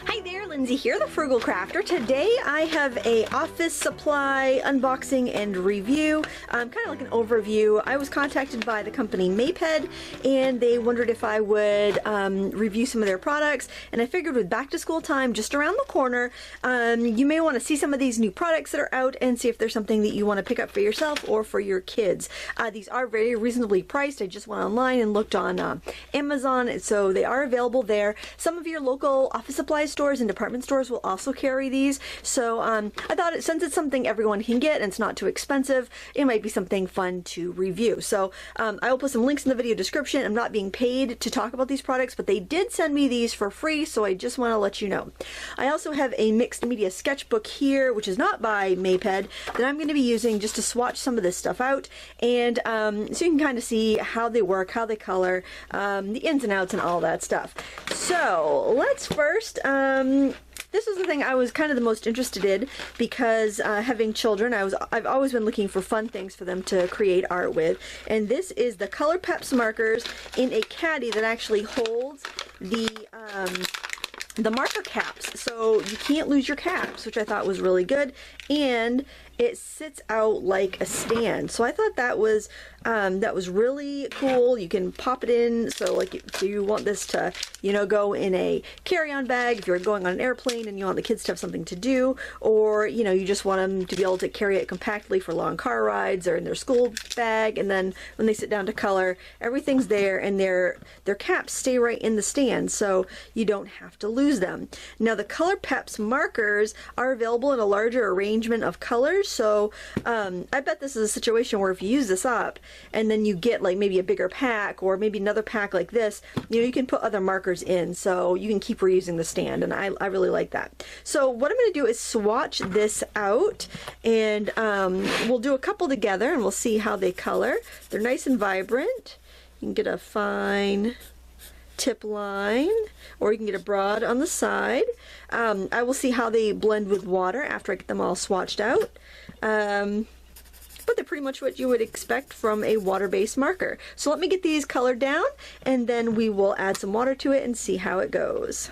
Hi there, Lindsay here, the Frugal Crafter. Today I have a office supply unboxing and review, kind of like an overview. I was contacted by the company Maped and they wondered if I would review some of their products, and I figured with back to school time just around the corner, you may want to see some of these new products that are out and see if there's something that you want to pick up for yourself or for your kids. These are very reasonably priced. I just went online and looked on Amazon, so they are available there. Some of your local office supply stores and department stores will also carry these, so I thought since it's something everyone can get and it's not too expensive, it might be something fun to review. So I will put some links in the video description. I'm not being paid to talk about these products, but they did send me these for free, so I just want to let you know. I also have a mixed media sketchbook here, which is not by Maped, that I'm going to be using just to swatch some of this stuff out, and so you can kind of see how they work, how they color, the ins and outs and all that stuff. So let's first, this was the thing I was kind of the most interested in because having children, I've always been looking for fun things for them to create art with, and this is the Color Peps markers in a caddy that actually holds the marker caps, so you can't lose your caps, which I thought was really good, and it sits out like a stand. So I thought that was really cool. You can pop it in, so like if you want this to, you know, go in a carry-on bag if you're going on an airplane and you want the kids to have something to do, or you know, you just want them to be able to carry it compactly for long car rides or in their school bag, and then when they sit down to color, everything's there and their caps stay right in the stand, so you don't have to lose them. Now the Color Peps markers are available in a larger arrangement of colors, so I bet this is a situation where if you use this up and then you get like maybe a bigger pack or maybe another pack like this, you know, you can put other markers in, so you can keep reusing the stand, and I really like that. So what I'm going to do is swatch this out, and we'll do a couple together and we'll see how they color. They're nice and vibrant. You can get a fine tip line, or you can get a broad on the side. I will see how they blend with water after I get them all swatched out. But they're pretty much what you would expect from a water-based marker. So let me get these colored down, and then we will add some water to it and see how it goes.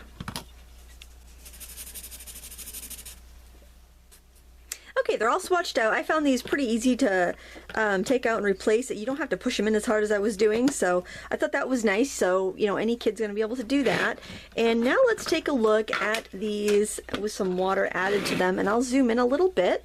Okay, they're all swatched out. I found these pretty easy to take out and replace. You don't have to push them in as hard as I was doing, so I thought that was nice. So, you know, any kid's going to be able to do that. And now let's take a look at these with some water added to them, and I'll zoom in a little bit.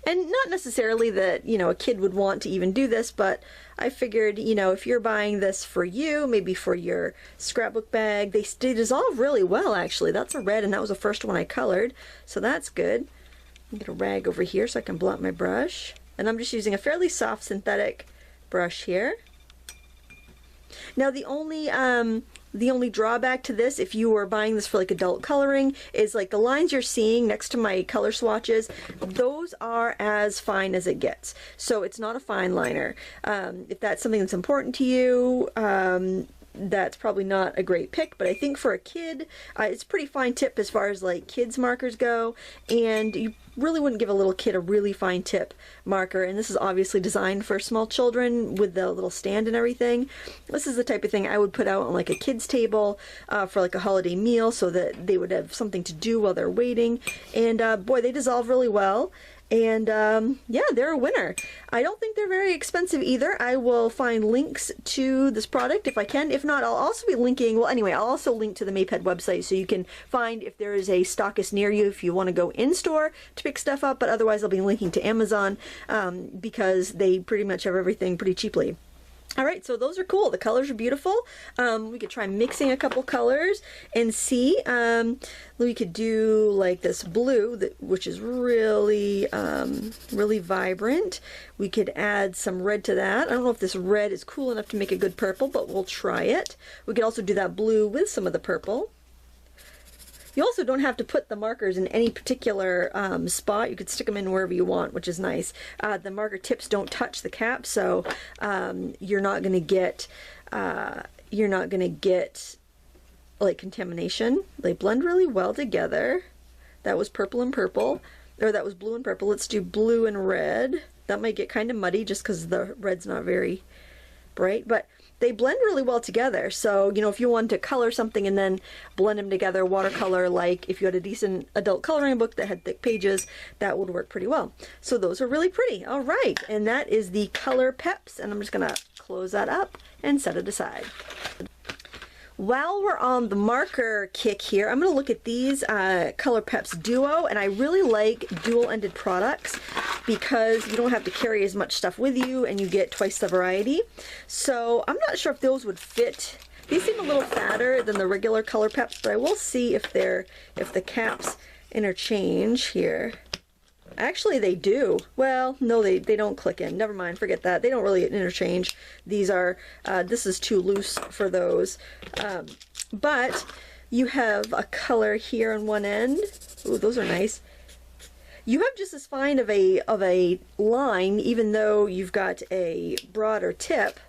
And not necessarily that, you know, a kid would want to even do this, but I figured, you know, if you're buying this for you, maybe for your scrapbook bag, they dissolve really well, actually. That's a red, and that was the first one I colored, so that's good. I'll get a rag over here so I can blot my brush. And I'm just using a fairly soft synthetic brush here. Now the only drawback to this, if you were buying this for like adult coloring, is like the lines you're seeing next to my color swatches, those are as fine as it gets. So it's not a fine liner. If that's something that's important to you, that's probably not a great pick, but I think for a kid, it's a pretty fine tip as far as like kids markers go, and you really wouldn't give a little kid a really fine tip marker, and this is obviously designed for small children with the little stand and everything. This is the type of thing I would put out on like a kid's table for like a holiday meal, so that they would have something to do while they're waiting, and boy, they dissolve really well. And yeah, they're a winner. I don't think they're very expensive either. I will find links to this product if I can. If not, I'll also be linking, well anyway, I'll also link to the Maped website so you can find if there is a stockist near you if you want to go in store to pick stuff up, but otherwise I'll be linking to Amazon because they pretty much have everything pretty cheaply. Alright, so those are cool. The colors are beautiful. We could try mixing a couple colors and see. We could do like this blue, which is really, really vibrant. We could add some red to that. I don't know if this red is cool enough to make a good purple, but we'll try it. We could also do that blue with some of the purple. You also don't have to put the markers in any particular spot. You could stick them in wherever you want, which is nice. The marker tips don't touch the cap, so you're not going to get like contamination. They blend really well together. That was purple and purple, or that was blue and purple. Let's do blue and red. That might get kind of muddy just because the red's not very bright, but they blend really well together. So, you know, if you wanted to color something and then blend them together, watercolor, like if you had a decent adult coloring book that had thick pages, that would work pretty well. So those are really pretty. All right, and that is the Color Peps, and I'm just gonna close that up and set it aside. While we're on the marker kick here, I'm going to look at these Color Peps Duo, and I really like dual-ended products because you don't have to carry as much stuff with you and you get twice the variety. So I'm not sure if those would fit. These seem a little fatter than the regular Color Peps, but I will see if the caps interchange here. Actually, they do. Well, no, they don't click in. Never mind, forget that. They don't really interchange. These are, this is too loose for those. But you have a color here on one end. Ooh, those are nice. You have just as fine of a line, even though you've got a broader tip.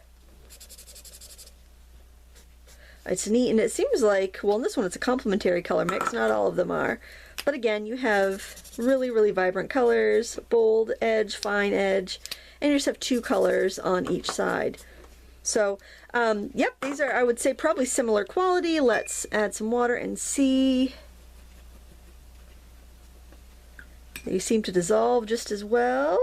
It's neat, and it seems like, well, in this one it's a complementary color mix. Not all of them are. But again, you have really, really vibrant colors, bold edge, fine edge, and you just have two colors on each side. So, yep, these are, I would say, probably similar quality. Let's add some water and see. They seem to dissolve just as well.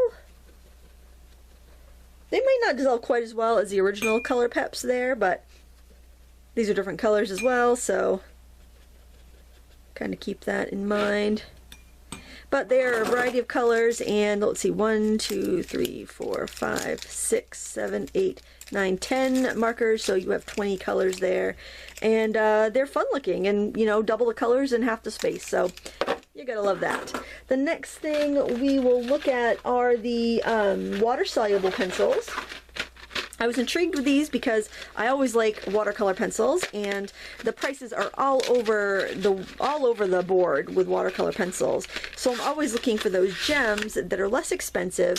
They might not dissolve quite as well as the original Color Peps there, but these are different colors as well, so kind of keep that in mind. But there are a variety of colors, and let's see, 1, 2, 3, 4, 5, 6, 7, 8, 9, 10 markers, so you have 20 colors there. And they're fun looking, and you know, double the colors in half the space, so you gotta love that. The next thing we will look at are the water-soluble pencils. I was intrigued with these because I always like watercolor pencils, and the prices are all over the board with watercolor pencils. So I'm always looking for those gems that are less expensive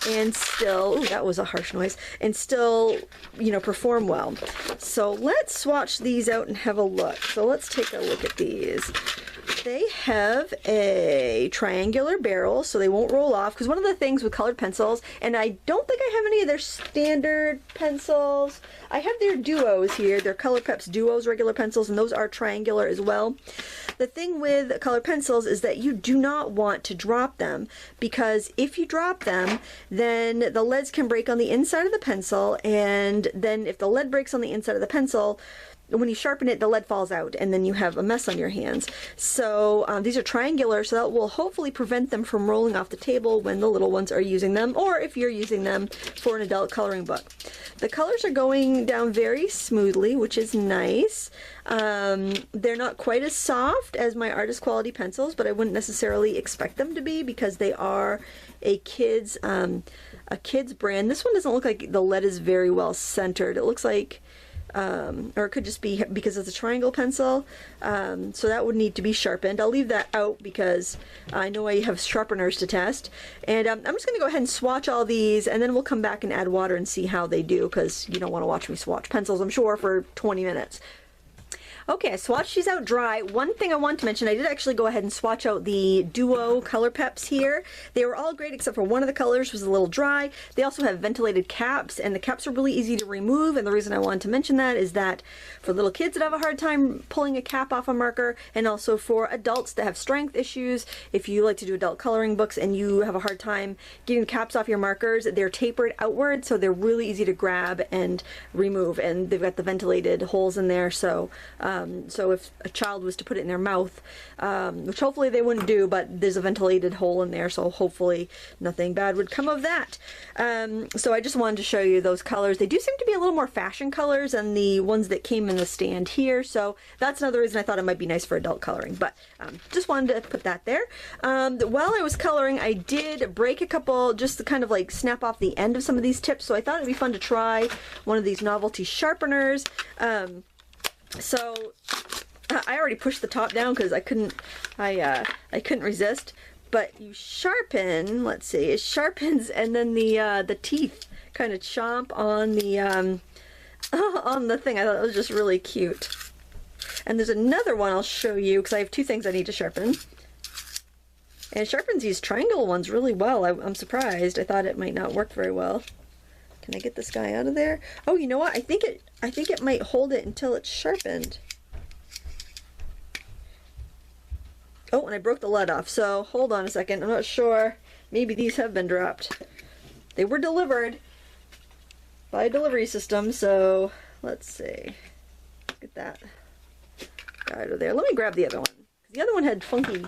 and still, ooh, that was a harsh noise, and still, you know, perform well. So let's swatch these out and have a look. So let's take a look at these. They have a triangular barrel, so they won't roll off, because one of the things with colored pencils, and I don't think I have any of their standard pencils. I have their duos here, their Color Peps Duos regular pencils, and those are triangular as well. The thing with colored pencils is that you do not want to drop them, because if you drop them, then the leads can break on the inside of the pencil, and then if the lead breaks on the inside of the pencil, when you sharpen it, the lead falls out, and then you have a mess on your hands. So these are triangular, so that will hopefully prevent them from rolling off the table when the little ones are using them, or if you're using them for an adult coloring book. The colors are going down very smoothly, which is nice. They're not quite as soft as my artist quality pencils, but I wouldn't necessarily expect them to be because they are a kid's brand. This one doesn't look like the lead is very well centered. It looks like or it could just be because it's a triangle pencil, so that would need to be sharpened. I'll leave that out because I know I have sharpeners to test, and I'm just going to go ahead and swatch all these, and then we'll come back and add water and see how they do, because you don't want to watch me swatch pencils, I'm sure, for 20 minutes. Okay, I swatched these out dry. One thing I want to mention, I did actually go ahead and swatch out the Duo Color Peps here. They were all great except for one of the colors was a little dry. They also have ventilated caps, and the caps are really easy to remove, and the reason I wanted to mention that is that for little kids that have a hard time pulling a cap off a marker, and also for adults that have strength issues, if you like to do adult coloring books and you have a hard time getting the caps off your markers, they're tapered outward, so they're really easy to grab and remove, and they've got the ventilated holes in there, so if a child was to put it in their mouth, which hopefully they wouldn't do, but there's a ventilated hole in there, so hopefully nothing bad would come of that. So I just wanted to show you those colors. They do seem to be a little more fashion colors than the ones that came in the stand here, so that's another reason I thought it might be nice for adult coloring, but just wanted to put that there. While I was coloring, I did break a couple, just to kind of like snap off the end of some of these tips, so I thought it'd be fun to try one of these novelty sharpeners. So I already pushed the top down because I couldn't resist. But you sharpen, let's see, it sharpens, and then the teeth kind of chomp on the on the thing. I thought it was just really cute. And there's another one I'll show you because I have two things I need to sharpen. And it sharpens these triangle ones really well. I'm surprised. I thought it might not work very well. Can I get this guy out of there? Oh, you know what? I think it might hold it until it's sharpened. Oh, and I broke the lead off, so hold on a second. I'm not sure. Maybe these have been dropped. They were delivered by a delivery system, so let's see. Look at that. Right over there. Let me grab the other one. The other one had funky,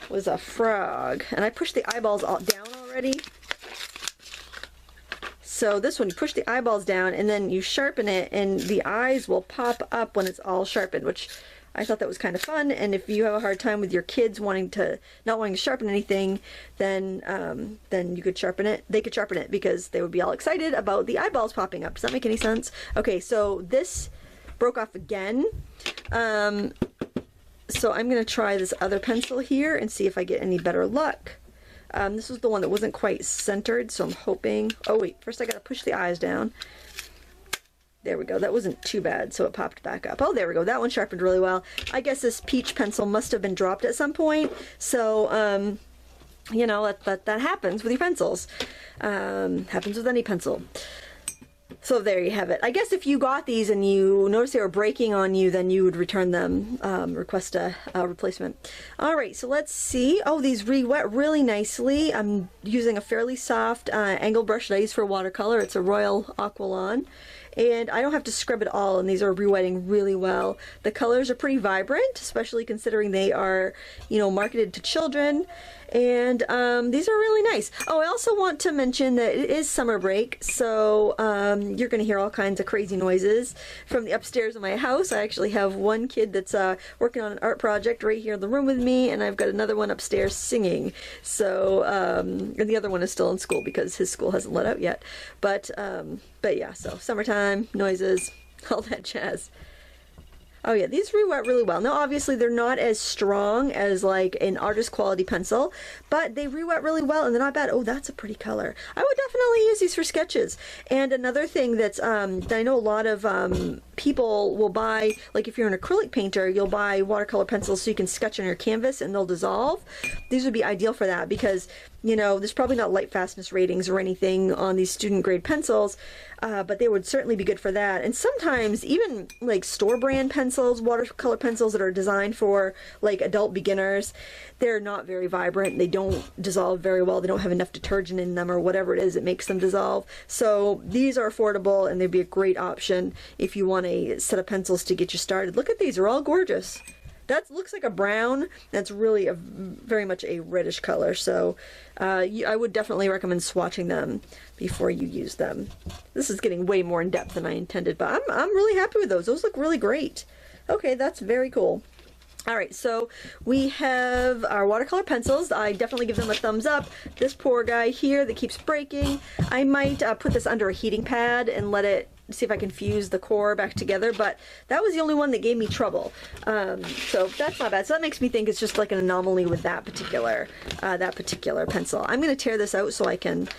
was a frog, and I pushed the eyeballs all down already. So this one, you push the eyeballs down and then you sharpen it, and the eyes will pop up when it's all sharpened, which I thought that was kind of fun. And if you have a hard time with your kids not wanting to sharpen anything, then you could sharpen it. They could sharpen it because they would be all excited about the eyeballs popping up. Does that make any sense? Okay, so this broke off again. So I'm going to try this other pencil here and see if I get any better luck. This was the one that wasn't quite centered, so I'm hoping... Oh wait, first I got to push the eyes down. There we go. That wasn't too bad, so it popped back up. Oh, there we go. That one sharpened really well. I guess this peach pencil must have been dropped at some point, so, you know, that happens with your pencils. Happens with any pencil. So there you have it. I guess if you got these and you noticed they were breaking on you, then you would return them, request a replacement. Alright, so let's see. Oh, these re-wet really nicely. I'm using a fairly soft angle brush that I use for watercolor. It's a Royal Aqualon. And I don't have to scrub it all, and these are re-wetting really well. The colors are pretty vibrant, especially considering they are, you know, marketed to children. And these are really nice. Oh, I also want to mention that it is summer break, so you're going to hear all kinds of crazy noises from the upstairs of my house. I actually have one kid that's working on an art project right here in the room with me, and I've got another one upstairs singing. So, and the other one is still in school because his school hasn't let out yet. But yeah, so summertime, noises, all that jazz. Oh yeah, these re-wet really well. Now obviously they're not as strong as like an artist quality pencil, but they re-wet really well and they're not bad. Oh, that's a pretty color. I would definitely use these for sketches. And another thing that's that I know a lot of people will buy, like if you're an acrylic painter, you'll buy watercolor pencils so you can sketch on your canvas and they'll dissolve. These would be ideal for that because, you know, there's probably not light fastness ratings or anything on these student grade pencils, but they would certainly be good for that. And sometimes even like store brand pencils, watercolor pencils that are designed for like adult beginners, they're not very vibrant. They don't dissolve very well. They don't have enough detergent in them or whatever it is that makes them dissolve. So these are affordable and they'd be a great option if you want a set of pencils to get you started. Look at these, they're all gorgeous. That looks like a brown. That's really very much a reddish color. So I would definitely recommend swatching them before you use them. This is getting way more in depth than I intended, but I'm really happy with those. Those look really great. Okay, that's very cool. Alright, so we have our watercolor pencils. I definitely give them a thumbs up. This poor guy here that keeps breaking, I might put this under a heating pad and let it, see if I can fuse the core back together, but that was the only one that gave me trouble. So that's not bad. So that makes me think it's just like an anomaly with that particular pencil. I'm going to tear this out so I can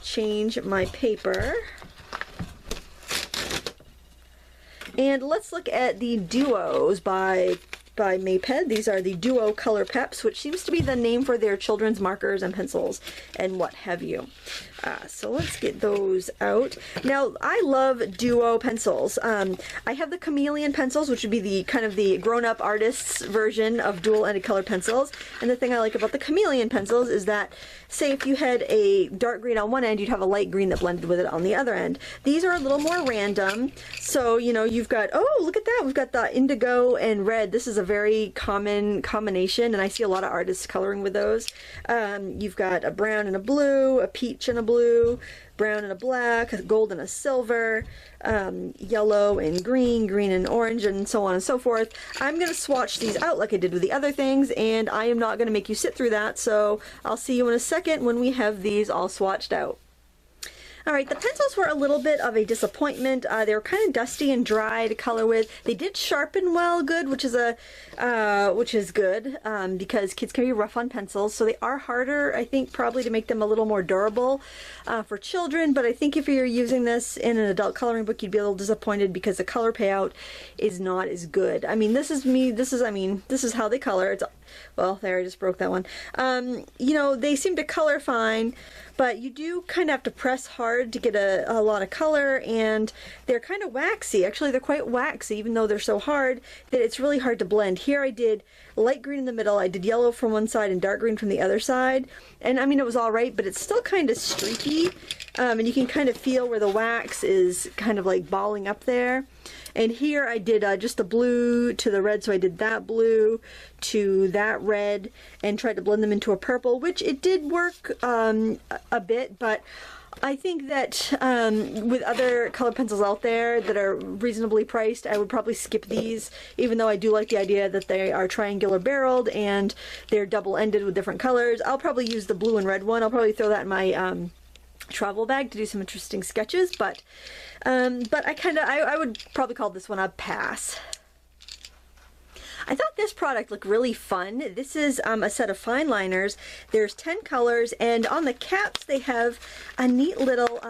change my paper. And let's look at the Duos by Maped. These are the Duo Color Peps, which seems to be the name for their children's markers and pencils and what have you. So let's get those out. Now, I love Duo pencils. I have the Chameleon pencils, which would be the kind of the grown-up artist's version of dual-ended color pencils. And the thing I like about the Chameleon pencils is that, say if you had a dark green on one end, you'd have a light green that blended with it on the other end. These are a little more random. So, you know, you've got, oh, look at that. We've got the indigo and red. This is a very common combination, and I see a lot of artists coloring with those. You've got a brown and a blue, a peach and a blue, brown and a black, a gold and a silver, yellow and green, green and orange, and so on and so forth. I'm going to swatch these out like I did with the other things, and I am not going to make you sit through that, so I'll see you in a second when we have these all swatched out. Alright, the pencils were a little bit of a disappointment. They were kind of dusty and dry to color with. They did sharpen well good, which is good because kids can be rough on pencils, so they are harder, I think, probably to make them a little more durable for children. But I think if you're using this in an adult coloring book, you'd be a little disappointed because the color payout is not as good. I mean, this is how they color. It's, well, there, I just broke that one. You know, they seem to color fine, but you do kind of have to press hard to get a lot of color, and they're kind of waxy. Actually, they're quite waxy, even though they're so hard that it's really hard to blend. Here I did light green in the middle, I did yellow from one side and dark green from the other side, and I mean, it was all right, but it's still kind of streaky, and you can kind of feel where the wax is kind of like balling up there. And here I did just the blue to the red, so I did that blue to that red and tried to blend them into a purple, which it did work a bit, but I think that with other color pencils out there that are reasonably priced, I would probably skip these, even though I do like the idea that they are triangular barreled and they're double-ended with different colors. I'll probably use the blue and red one. I'll probably throw that in my travel bag to do some interesting sketches, but I would probably call this one a pass. I thought this product looked really fun. This is a set of Fineliners. There's 10 colors, and on the caps they have a neat little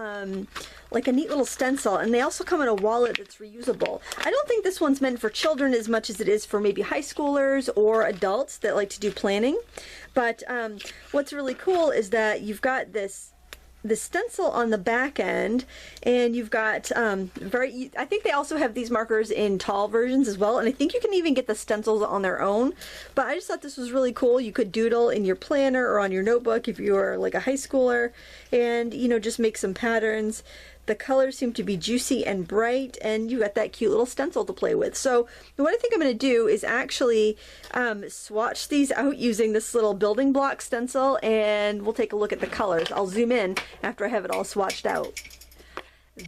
like a neat little stencil, and they also come in a wallet that's reusable. I don't think this one's meant for children as much as it is for maybe high schoolers or adults that like to do planning. But what's really cool is that you've got the stencil on the back end, and you've got I think they also have these markers in tall versions as well, and I think you can even get the stencils on their own. But I just thought this was really cool. You could doodle in your planner or on your notebook if you are like a high schooler, and you know, just make some patterns. The colors seem to be juicy and bright, and you got that cute little stencil to play with. So what I think I'm going to do is actually swatch these out using this little building block stencil, and we'll take a look at the colors. I'll zoom in after I have it all swatched out.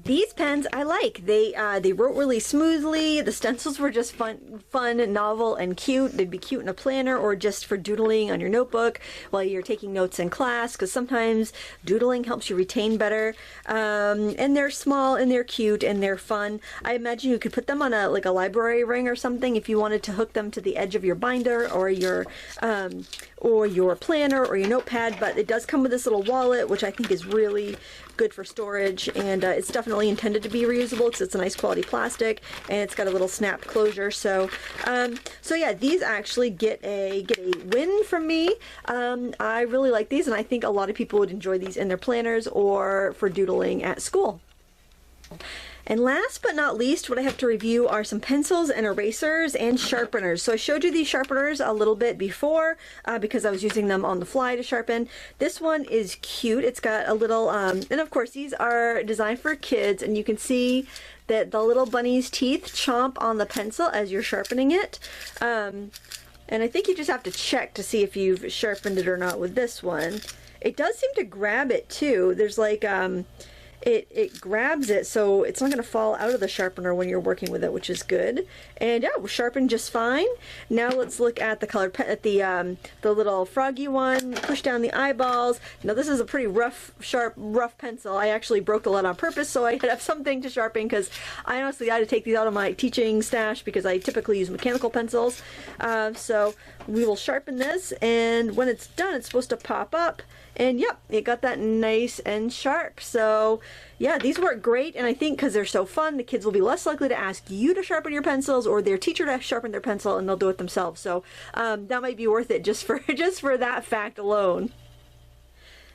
These pens I like. They wrote really smoothly. The stencils were just fun, novel, and cute. They'd be cute in a planner or just for doodling on your notebook while you're taking notes in class, because sometimes doodling helps you retain better. And they're small and they're cute and they're fun. I imagine you could put them on a library ring or something if you wanted to hook them to the edge of your binder or your planner or your notepad. But it does come with this little wallet, which I think is really good for storage, and it's definitely intended to be reusable because it's a nice quality plastic, and it's got a little snap closure. So yeah, these actually get a win from me. I really like these, and I think a lot of people would enjoy these in their planners or for doodling at school. And last but not least, what I have to review are some pencils and erasers and sharpeners. So I showed you these sharpeners a little bit before because I was using them on the fly to sharpen. This one is cute. It's got a little, and of course these are designed for kids, and you can see that the little bunny's teeth chomp on the pencil as you're sharpening it. And I think you just have to check to see if you've sharpened it or not with this one. It does seem to grab it too. There's like, it grabs it, so it's not going to fall out of the sharpener when you're working with it, which is good. And yeah, we're sharpened just fine. Now let's look at the colored the little froggy one. Push down the eyeballs. Now this is a pretty rough pencil. I actually broke the lead on purpose so I could have something to sharpen, because I honestly had to take these out of my teaching stash because I typically use mechanical pencils. So we will sharpen this, and when it's done, it's supposed to pop up. And yep, it got that nice and sharp. So yeah, these work great, and I think because they're so fun, the kids will be less likely to ask you to sharpen your pencils or their teacher to sharpen their pencil, and they'll do it themselves. So that might be worth it just for that fact alone.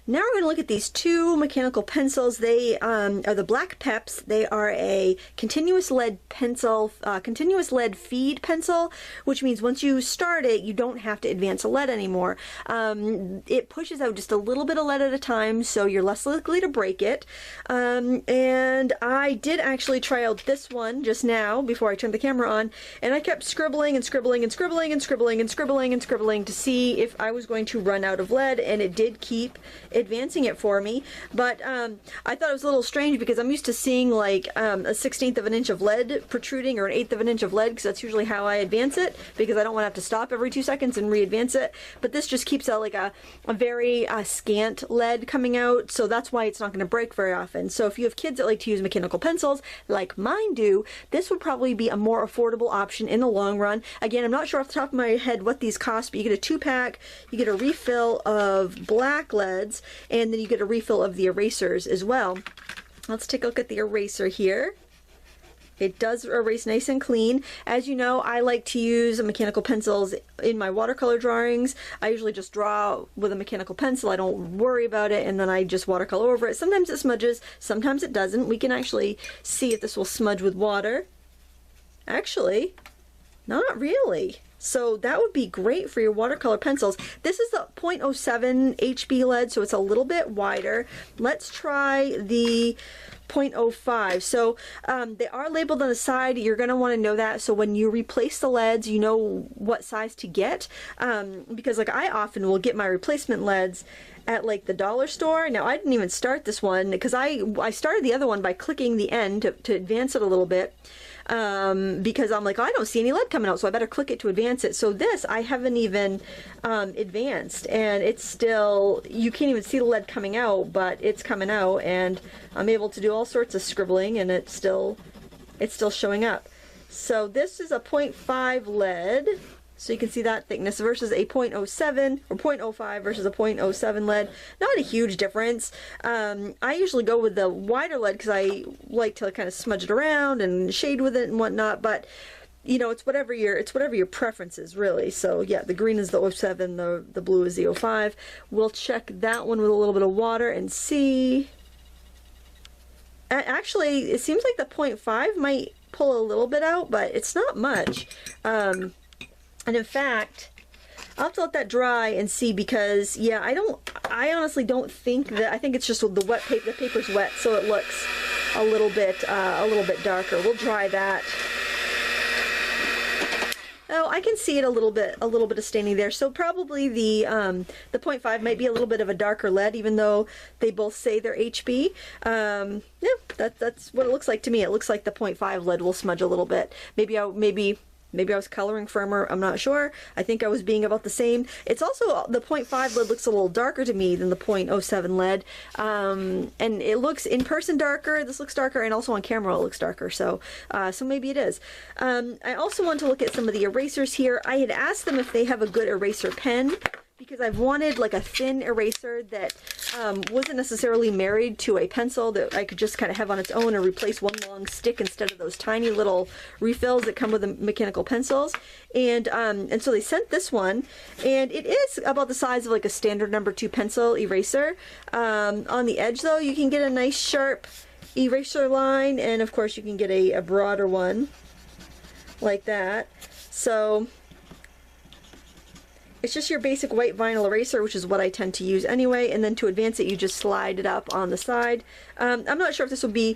Now we're going to look at these two mechanical pencils. They are the Black Peps. They are a continuous lead pencil, continuous lead feed pencil, which means once you start it, you don't have to advance a lead anymore. It pushes out just a little bit of lead at a time, so you're less likely to break it. And I did actually try out this one just now before I turned the camera on, and I kept scribbling and scribbling and scribbling and scribbling and scribbling and scribbling to see if I was going to run out of lead, and it did keep advancing it for me. But I thought it was a little strange because I'm used to seeing like a 1/16 of an inch of lead protruding, or an 1/8 of an inch of lead, because that's usually how I advance it, because I don't want to have to stop every 2 seconds and re-advance it. But this just keeps like a very scant lead coming out, so that's why it's not going to break very often. So if you have kids that like to use mechanical pencils like mine do, this would probably be a more affordable option in the long run. Again, I'm not sure off the top of my head what these cost, but you get a 2-pack, you get a refill of black leads, and then you get a refill of the erasers as well. Let's take a look at the eraser here. It does erase nice and clean. As you know, I like to use mechanical pencils in my watercolor drawings. I usually just draw with a mechanical pencil. I don't worry about it, and then I just watercolor over it. Sometimes it smudges, sometimes it doesn't. We can actually see if this will smudge with water. Actually, not really. So that would be great for your watercolor pencils. This is the 0.07 HB lead, so it's a little bit wider. Let's try the 0.05. So they are labeled on the side. You're going to want to know that, so when you replace the leads, you know what size to get, because like I often will get my replacement leads at like the dollar store. Now I didn't even start this one because I started the other one by clicking the end to advance it a little bit, because I'm like, oh, I don't see any lead coming out, so I better click it to advance it. So this I haven't even advanced, and it's still, you can't even see the lead coming out, but it's coming out, and I'm able to do all sorts of scribbling, and it's still showing up. So this is a 0.5 lead. So you can see that thickness versus a 0.07 or 0.05 versus a 0.07 lead. Not a huge difference. I usually go with the wider lead because I like to kind of smudge it around and shade with it and whatnot. But you know, it's whatever your preference is, really. So yeah, the green is the 07, the blue is the 05. We'll check that one with a little bit of water and see. Actually, it seems like the 0.5 might pull a little bit out, but it's not much. And in fact, I'll have to let that dry and see, because yeah, I honestly don't think that, I think it's just the wet paper, the paper's wet, so it looks a little bit darker. We'll dry that. Oh, I can see it a little bit of staining there. So probably the 0.5 might be a little bit of a darker lead, even though they both say they're HB. Yeah, that's what it looks like to me. It looks like the 0.5 lead will smudge a little bit. Maybe I was coloring firmer, I'm not sure. I think I was being about the same. It's also, the 0.5 lead looks a little darker to me than the 0.07 lead. And it looks in person darker, this looks darker, and also on camera it looks darker. So maybe it is. I also want to look at some of the erasers here. I had asked them if they have a good eraser pen, because I've wanted like a thin eraser that wasn't necessarily married to a pencil, that I could just kind of have on its own and replace one long stick instead of those tiny little refills that come with the mechanical pencils. And so they sent this one, and it is about the size of like a standard #2 pencil eraser. On the edge though, you can get a nice sharp eraser line, and of course you can get a broader one like that. So it's just your basic white vinyl eraser, which is what I tend to use anyway, and then to advance it, you just slide it up on the side. I'm not sure if this would be,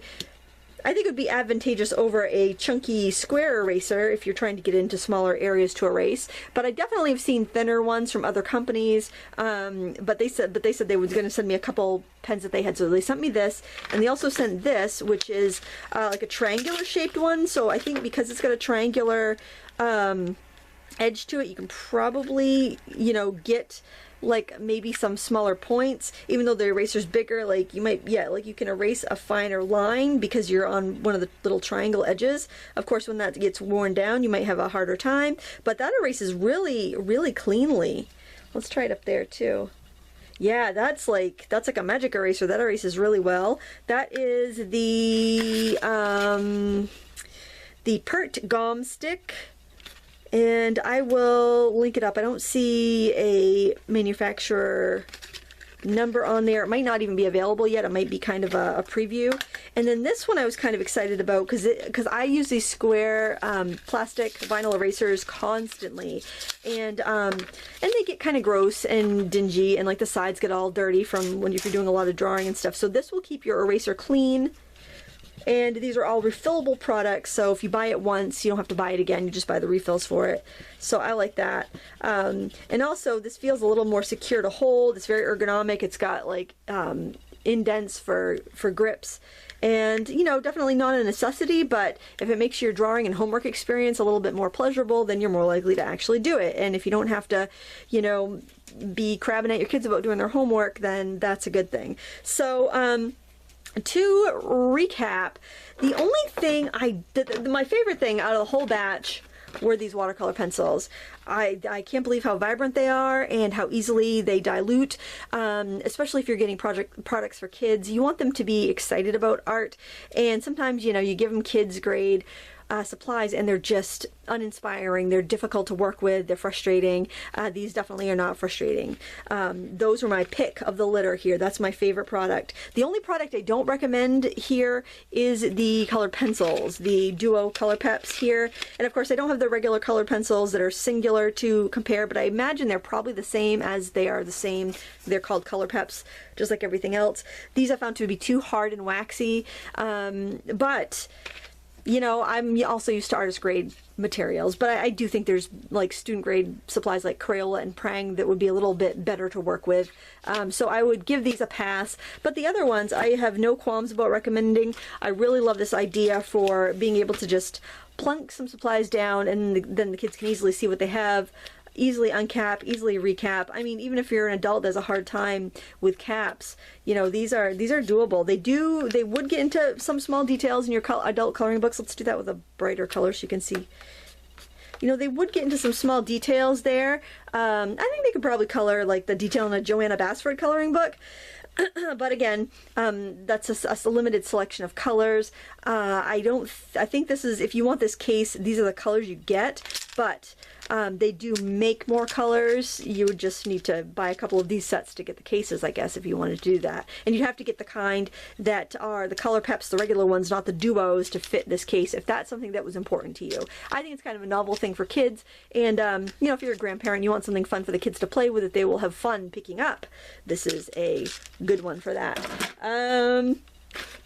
I think it would be advantageous over a chunky square eraser if you're trying to get into smaller areas to erase, but I definitely have seen thinner ones from other companies, but they said they were going to send me a couple pens that they had, so they sent me this, and they also sent this, which is like a triangular shaped one. So I think because it's got a triangular edge to it, you can probably, you know, get like maybe some smaller points, even though the eraser's bigger. Like you might, yeah, like you can erase a finer line because you're on one of the little triangle edges. Of course, when that gets worn down, you might have a harder time, but that erases really, really cleanly. Let's try it up there too. Yeah, that's like a magic eraser. That erases really well. That is the Pert Gom Stick. And I will link it up. I don't see a manufacturer number on there. It might not even be available yet. It might be kind of a preview. And then this one I was kind of excited about because I use these square plastic vinyl erasers constantly, and they get kind of gross and dingy, and like the sides get all dirty from when you're doing a lot of drawing and stuff. So this will keep your eraser clean. And these are all refillable products, so if you buy it once, you don't have to buy it again. You just buy the refills for it. So I like that. And also, this feels a little more secure to hold. It's very ergonomic. It's got like indents for grips. And, you know, definitely not a necessity, but if it makes your drawing and homework experience a little bit more pleasurable, then you're more likely to actually do it. And if you don't have to, you know, be crabbing at your kids about doing their homework, then that's a good thing. So, to recap, the only thing my favorite thing out of the whole batch were these watercolor pencils. I can't believe how vibrant they are and how easily they dilute, especially if you're getting products for kids. You want them to be excited about art, and sometimes, you know, you give them kids grade supplies and they're just uninspiring, they're difficult to work with, they're frustrating. These definitely are not frustrating. Those were my pick of the litter here. That's my favorite product. The only product I don't recommend here is the colored pencils, the Duo Color Peps here. And of course I don't have the regular colored pencils that are singular to compare, but I imagine they're probably the same as they are the same. They're called Color Peps, just like everything else. These I found to be too hard and waxy, but you know, I'm also used to artist grade materials, but I do think there's like student grade supplies like Crayola and Prang that would be a little bit better to work with. So I would give these a pass, but the other ones I have no qualms about recommending. I really love this idea for being able to just plunk some supplies down and then the kids can easily see what they have. Easily uncap, easily recap. I mean, even if you're an adult that has a hard time with caps, you know, these are doable. They would get into some small details in your adult coloring books. Let's do that with a brighter color so you can see. You know, they would get into some small details there. I think they could probably color like the detail in a Joanna Basford coloring book. But again, that's a limited selection of colors. I think this is, if you want this case, these are the colors you get, but they do make more colors. You would just need to buy a couple of these sets to get the cases, I guess, if you wanted to do that. And you'd have to get the kind that are the Color Peps, the regular ones, not the Duos, to fit this case, if that's something that was important to you. I think it's kind of a novel thing for kids, and you know, if you're a grandparent, you want something fun for the kids to play with that they will have fun picking up. This is a good one for that.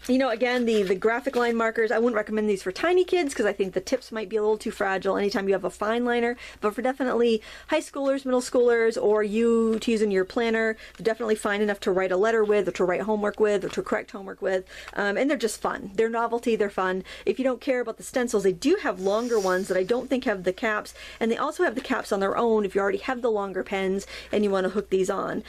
You know, again, the graphic line markers, I wouldn't recommend these for tiny kids because I think the tips might be a little too fragile anytime you have a fine liner, but for definitely high schoolers, middle schoolers, or you to use in your planner, they're definitely fine enough to write a letter with, or to write homework with, or to correct homework with, and they're just fun. They're novelty, they're fun. If you don't care about the stencils, they do have longer ones that I don't think have the caps, and they also have the caps on their own if you already have the longer pens and you want to hook these on.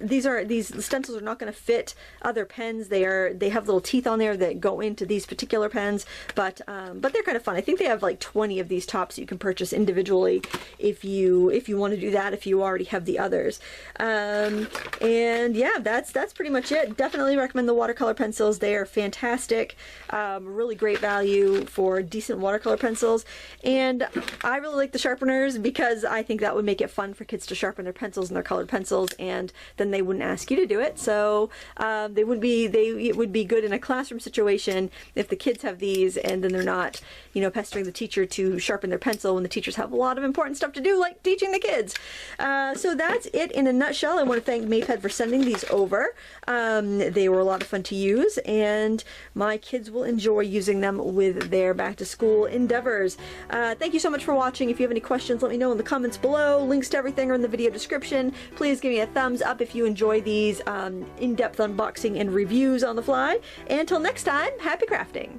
These stencils are not going to fit other pens. They have little teeth on there that go into these particular pens, but they're kind of fun. I think they have like 20 of these tops you can purchase individually if you want to do that, if you already have the others. And yeah, that's pretty much it. Definitely recommend the watercolor pencils. They are fantastic. Really great value for decent watercolor pencils. And I really like the sharpeners because I think that would make it fun for kids to sharpen their pencils and their colored pencils, and then they wouldn't ask you to do it. So it would be good in a classroom situation if the kids have these and then they're not, you know, pestering the teacher to sharpen their pencil when the teachers have a lot of important stuff to do, like teaching the kids. So that's it in a nutshell. I want to thank Maped for sending these over. They were a lot of fun to use, and my kids will enjoy using them with their back to school endeavors. Thank you so much for watching. If you have any questions, let me know in the comments below. Links to everything are in the video description. Please give me a thumbs up if you enjoy these in-depth unboxing and reviews on the fly. And until next time, happy crafting!